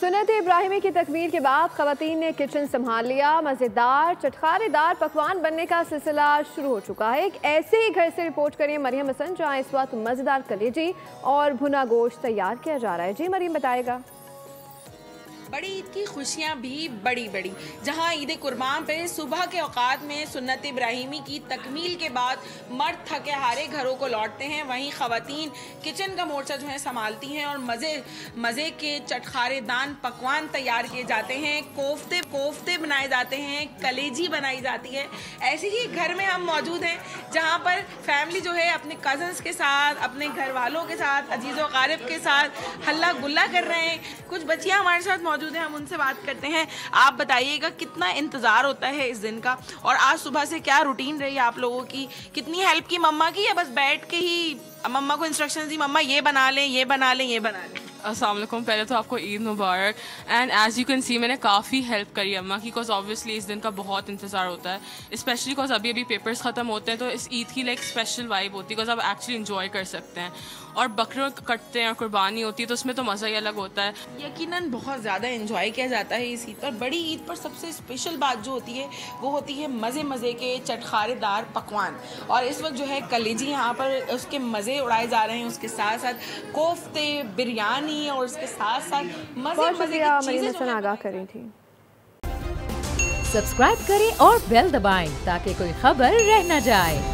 सुन्नत इब्राहिमी की तकमील के बाद ख़वातीन ने किचन संभाल लिया। मज़ेदार चटखारेदार पकवान बनने का सिलसिला शुरू हो चुका है। एक ऐसे ही घर से रिपोर्ट करिए मरियम हसन, जहाँ इस वक्त मज़ेदार कलेजी और भुना गोश्त तैयार किया जा रहा है। जी मरियम बताएगा। बड़ी ईद की खुशियां भी बड़ी बड़ी, जहां ईद कुर्बान पे सुबह के औकात में सुन्नत इब्राहिमी की तकमील के बाद मर्द थके हारे घरों को लौटते हैं, वहीं ख़वातीन किचन का मोर्चा जो है संभालती हैं और मज़े के चटखारेदार पकवान तैयार किए जाते हैं। कोफ्ते बनाए जाते हैं, कलेजी बनाई जाती है। ऐसे ही घर में हम मौजूद हैं जहाँ पर फैमिली जो है अपने कज़न्स के साथ, अपने घर वालों के साथ, अजीज़ो क़ारिब के साथ हल्ला गुल्ला कर रहे हैं। कुछ बच्चियाँ हमारे साथ मौजूद हैं, हम उनसे बात करते हैं। आप बताइएगा कितना इंतज़ार होता है इस दिन का, और आज सुबह से क्या रूटीन रही आप लोगों की? कितनी हेल्प की मम्मा की, या बस बैठ के ही मम्मा को इंस्ट्रक्शंस दी, मम्मा ये बना लें, ये बना लें, ये बना लें? अस्सलाम वालेकुम। पहले तो आपको ईद मुबारक। And as you can see मैंने काफ़ी हेल्प करी अम्मा की, बिकॉज ऑब्वियसली इस दिन का बहुत इंतज़ार होता है, स्पेशली बिकॉज अभी पेपर्स ख़त्म होते हैं, तो इस ईद की लाइक स्पेशल वाइब होती है, बिकॉज आप एक्चुअली इंजॉय कर सकते हैं। और बकरे कटते हैं और कुर्बानी होती है, तो उसमें तो मज़ा ही अलग होता है। यकीनन बहुत ज़्यादा इंजॉय किया जाता है इस ईद पर। बड़ी ईद पर सबसे स्पेशल बात जो होती है वो होती है मज़े के चटखारेदार पकवान। और इस वक्त जो है कलेजी यहाँ पर उसके मज़े उड़ाए जा रहे हैं, उसके साथ साथ कोफ्ते, बिरयानी और उसके साथ साथ मज़े की चीज़ें आगाह करी थी। सब्सक्राइब करें और बेल दबाएं ताकि कोई खबर रह न जाए।